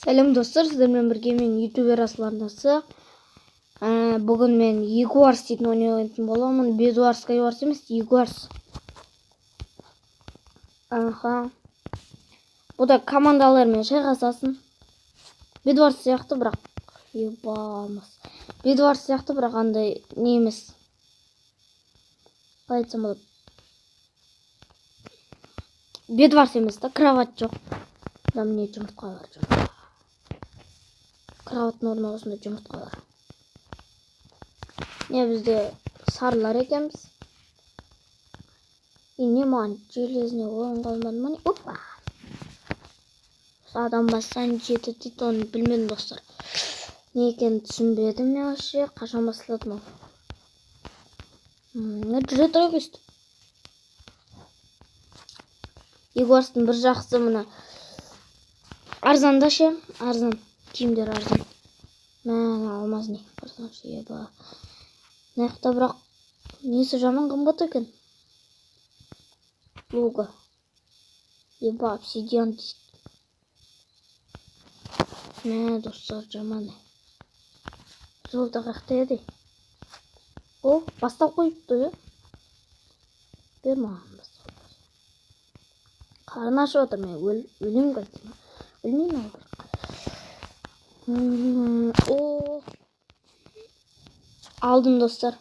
Сәлем достар, сіздермен бірге мен ютубер Асланасы. Бүгін мен Ягуарс дейтін ойнайтын боламын. Бедуарс, Кайуарс емес, Ягуарс. Бұда командалармен шайқасасың. Бедуарс сияқты, бірақ Бедуарс сияқты, бірақ андай не емес. Қалай айтсам болады. Бедуарс емес та, кровать жоқ. Міне жұмыртқа бар. Кроваттың орнына осындай жұмыртқа бар. Не бізде сарылар екенбіз. Не маған железіне ойын қалмады ма? Опа! Адам бассан жеті дейді, оны білмедім достар. Не екенін түсінбедім мен вообще. Қашан басылады ма? Жүре тұра өстіп. Ягуарстың бір жақсы мұна. Арзанда ше, арзан. Киімдер арзан. Алмаз не? Арзан ше, еба. Наяқта бірақ несі жаман қымбат екен. Луга. Еба, обсидиан дейді. Достар, жаман. Жолда қақта еді. О, бастап қойыпты, е? Бер маған бастап қойыпты. Қарын ашып отыр, мен өлім қайтын. Өлмейін ал бір. Алдым достар.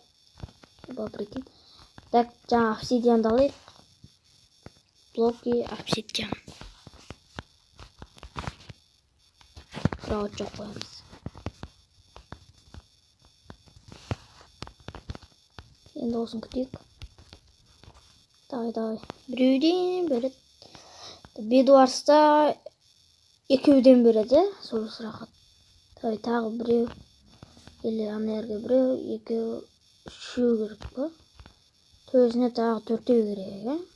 Прикинь. Так, жаңа обсидианды алайық. Блоки, обсидиан. Кровать жоқ қоямыз. Енді осын күтейік. Давай. Біреуден береді. Бедуарста екеуден береді, сол сұрақат. Давай, тағы біреу. Или анерге біреу, екеу, үшеу керек па? Төзіне тағы төртеу керек,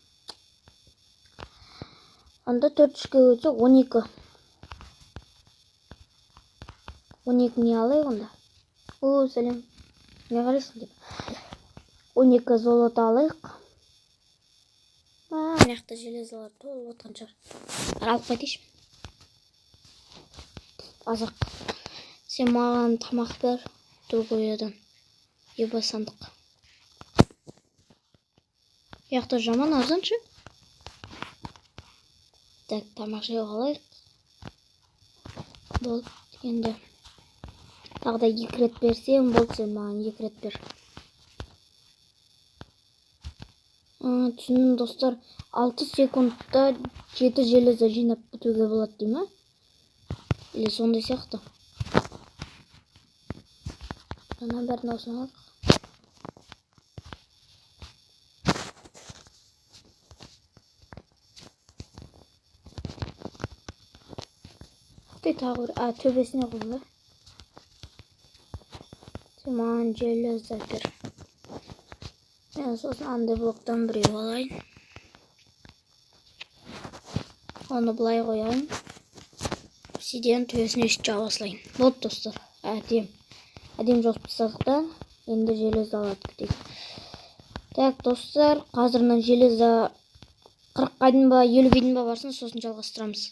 Анда 4-3-ке өтсе 12. 12 не алайық онда? О, сәлем. Не қарайсың деп? 12 золото алайық. Маяқты железалар толып отқан шығар. Алып қайтайшы. Азақ. Сен маған тамақ бер. Другойдан. Еба сандық. Яқты жаман арзан ше? Так, тамақ жеу алайық. Болды. Енді. Тағда 2 рет берсем, болды сен маған 2 рет бер. Түсіндім достар. 6 секундта 7 железа жинап бітуге болады дей ма? Или сондай сияқты. Ана бәрін осыны алайық. Тағы бір, төбесіне қойды. Маған железа бер. Мен сосын андай блоктан біреу алайын. Оны бұлай қояйын. Обсидиан төбесіне үш жауып асылайын. Болды достар. Әдем жоқ тастадық та. Енді железа алады күтейік. Так достар, қазірінен железа 40-ға дейін ба, 50-ге дейін ба барсын, сосын жалғастырамыз.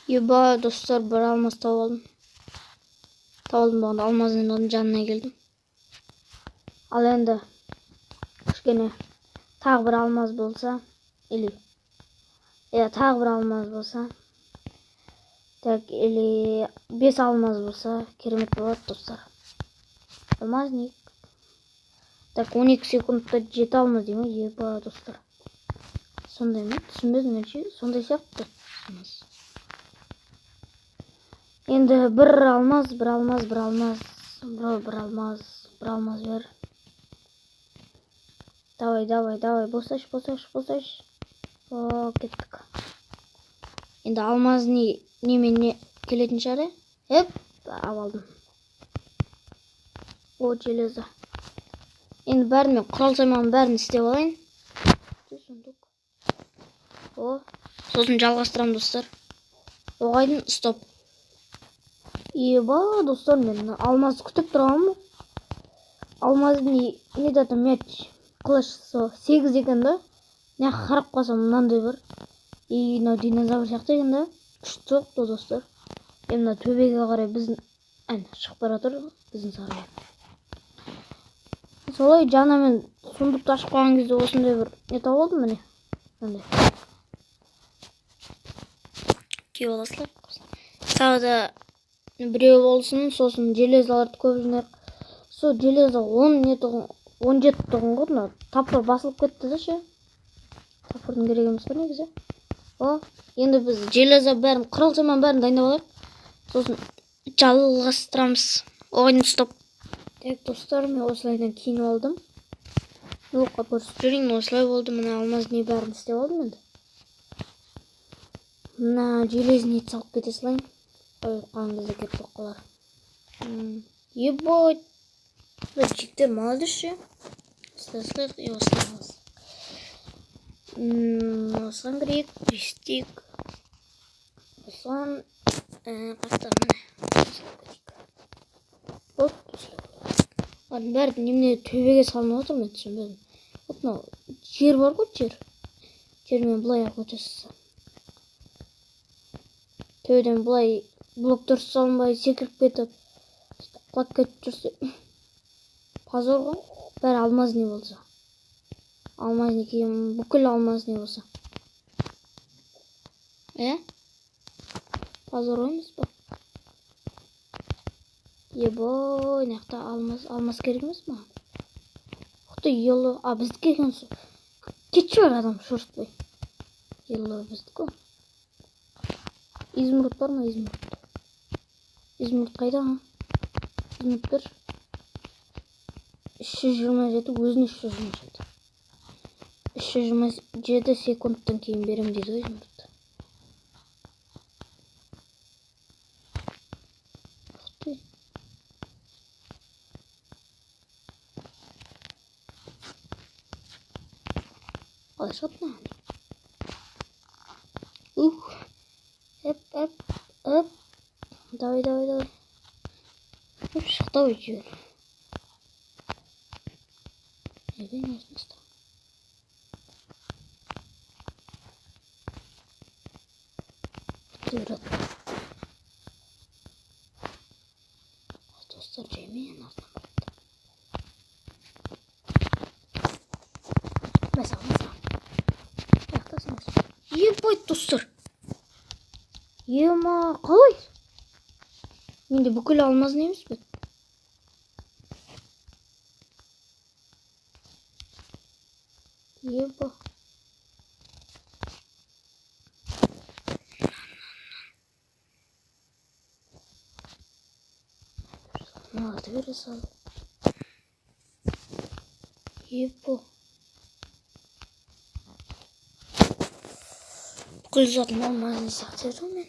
Еба достар, бір алмаз тауып алдым. Бағында алмаздың оның жанына келдім. Ал енді кішкене тағы бір алмаз болса, тағы бір алмаз болса, так, 5 алмаз болса, керемет болады достар. Алмазник. Так, 12 секундта 7 алмаз деймін, еба достар. Сондай ме? Түсінбедім менше, сондай сияқты. Енді бір алмаз бер. Давай, босаш. О, кеттік. Енді алмаз немен келетін шары? Алдым. О, железа. Енді бәрін мен құрал саймағын бәрін істеп алайын. О, сосын жалғастырам достар. Оғайдың стоп. Еба достар, мен алмаз күтіп тұрғанмын. Алмаздың не датым мяч қылыш 8 екен да. Не қарап қалсам мынандай бір. Динозавр сияқты екен да. Күшті соқты достар. Мына төбеге қарай біздің шығып бара жатыр біздің сарай. Солай жаңа мен сундукты ашып қойған кезде осындай бір не тауып алдым міне. Мындай. Кие аласыздар. Тағы да біреу болсын, сосын железаларды көп жинап. Со железа 10 не тұғын, 17 тұғын ғой, мына тапыр басылып кетті да ше. Тапырдың керек емес қой негізі. О, енді біз железа бәрін, құрал-сайман бәрін дайындап алайық. Сосын жалғастырамыз. Ойын ұстап. Так, достар, мен осылайдан киініп алдым. Оққа көрсетіп жүрейін, осылай болды. Мына алмаз не бәрін істеп алдым енді. Мына железін ет салып кете салайын. Ой, қаңызды кетіп қалар. Ебать. Бұл жіктер молодец ше. Осылай и осылай. Осыған керек, бестик. Осыған қақтар міне. Вот, осылай. Бәрі немне төбеге салынып отыр, мен түсінбедім. Вот мынау жер бар ғой, жер. Жермен былай ақ жасаса. Төбеден былай блоктар салынбай секіріп кетіп, құлап кетіп жүрсе. Позор ғой. Бәрі алмаз не болса. Алмаз не кейін, бүкіл алмаз не болса. Позор емес па? Ебой, нақта алмаз керек емес ма? Құты елі, біздікі екен су. Кетші бар адам шұртпай. Елі біздікі. Измұрт бар ма, измұрт? Измұрт қайда, ға? Измұрт бір. 327, өзіне 327. 327 секундтан кейін берем дейді ғой измұрт. Қалай шығады маған? Әп. Давай. Шықты ой жер. Ебен өзімізді. Дұрат. Достар жаймен артынан барды. Мәсіл. Аяқтасыңыз. Ебай, достар. Ема, қалай? Менде бүкіл алмаз неміз бе? Еба. Мағады бере сал. Еба. Бүкіл затын алмазын сақтап едім мен.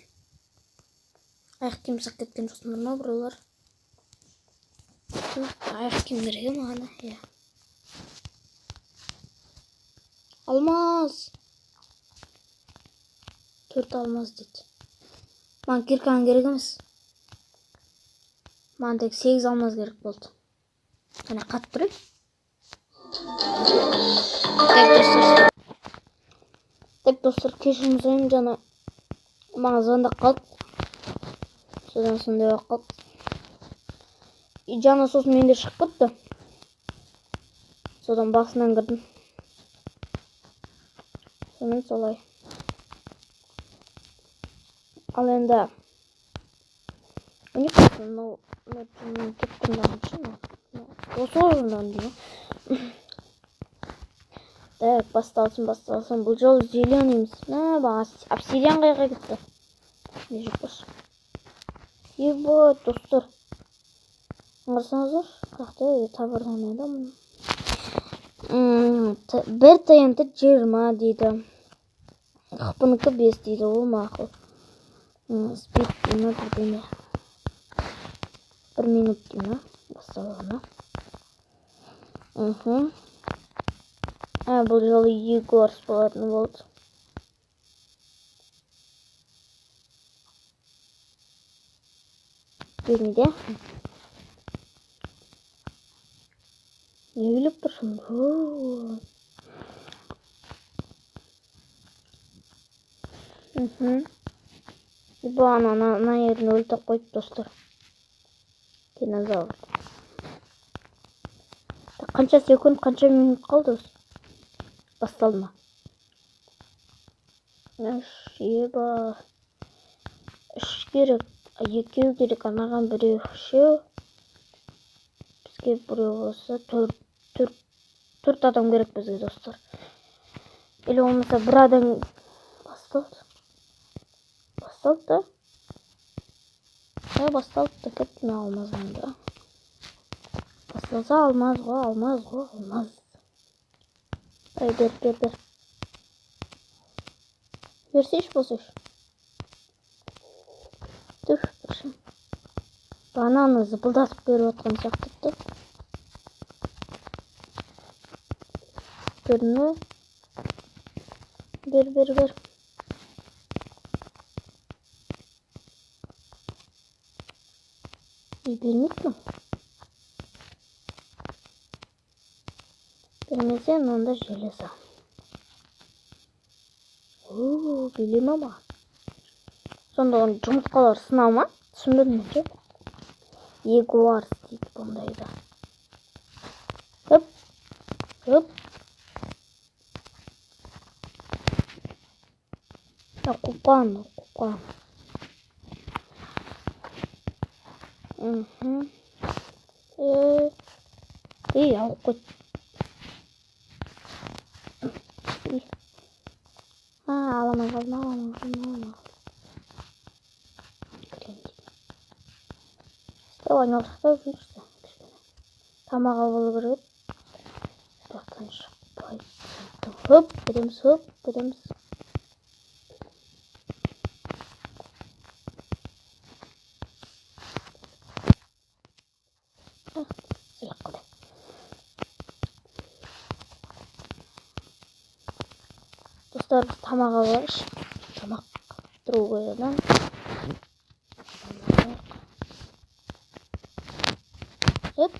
Аяқ киім сақ кеткен жоқсың мына бұралар. Аяқ киім керек маған, иә. Алмаз. 4 алмаз дейді. Маған кирканың керек емес. Маған тек 8 алмаз керек болды. Әне қатып тұрайын. Так, достар, кешірім сұраймын, жаңа маған звондап қалды. Содан сондай болып қалды. Жаңа сосын менде шығып кетті. Содан басынан кірдім. Сонымен солай. Ал енді не қылсын, мынау кеттім бағыншы. Осы орындан деймін. Так, басталсын. Бұл жол зелен емес. Обсидиан қайға кетті. Не жоқ баш. Ебай, достар. Қарсаңыздар, қақта табырдан адам. 1 тиынты 20 дейді. Қапыныкі 5 дейді, ол мақыл. Спид деймі бірдеме. 1 минут деймі, басталығына. Бұл жолы Егор болатын болды. Бермейді. Не біліп тұрсын? Bu ana yerini өлтіріп қойды достар. Динозавр. Қанша секунд, қанша минут қалды осы? Басталды ма? Еба. Үш керек, екеу керек, анаған біреу, үшеу. Бізге біреу болса, төрт адам керек бізге достар. Или болмаса бір адам басталды. Басталды да? Басталды да кетті ме алмазымда. Басталса алмаз ғой, алмаз. Ай, бер. Берсейші болсайшы. Түр, біршім. Бананы зыпылдатып беріп отқан сияқты тұр. Берме. Бер. Бермейді ме? Бермесен, онда железа. Білем ама. Сонда оның жұмыртқалар сынау ма? Түсінбедім ше. Ягуар дейді бұндайда. Хөп. Купан. Алып қойды. Аламай қалма. Ойнауырықта жүрсі. Тамаға болу керек. Жақтан шықпай. Хөп, береміз. Достар, біз тамаға барыш. Тамақ тұру қойадан. Höp.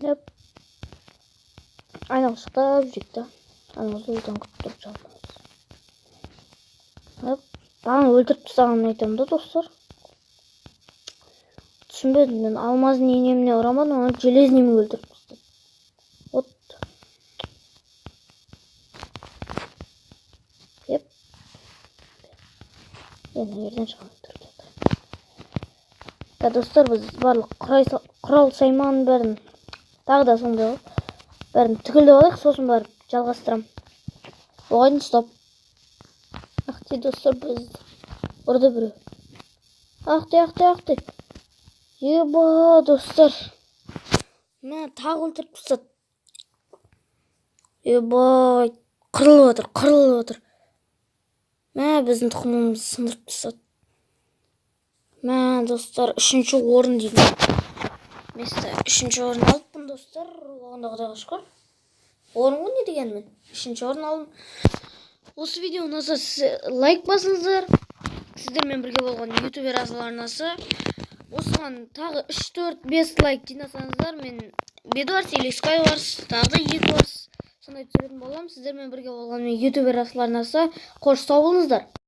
Höp. Aynalıqta жүректі. Анауыз өлден күттіріп жалмыз. Höp. Баны өлтіріп тұсағанын айтамын да, достар. Түсінбедім, мен алмазын енеміне ұрамадым, оны железнеме өлтіріп тұстым. Вот. Еп. Енді ерден шығамын тұрып. Достар, біз барлық құрал сайманын бәрін тағы да сондай бәрін түгілді алайық, сосын барып жалғастырам. Оғайын стоп. Ақты достар, біз ұрды біреу. Ақты. Еба, достар. Мен тағы өлтіріп тұстады. Еба, қырылып отыр. Мен біздің тұқымымыз сындырып тұстады. Мен достар, үшінші орын деймін. Месті үшінші орын алыппын, достар. Оғанда құдайға шүкір. Орын ғой не деген мен? Үшінші орын алдым. Осы видео ұнаса лайк басыңыздар. Сіздермен бірге болған ютубер азаларынасы. Осыған тағы 3-4-5 лайк жинасаңыздар, мен Бедуарс или Скайуарс, тағы да Егуарс сондай түсіретін болам. Сіздермен бірге болған ютубер азаларынасы. Қош сау болыңыздар.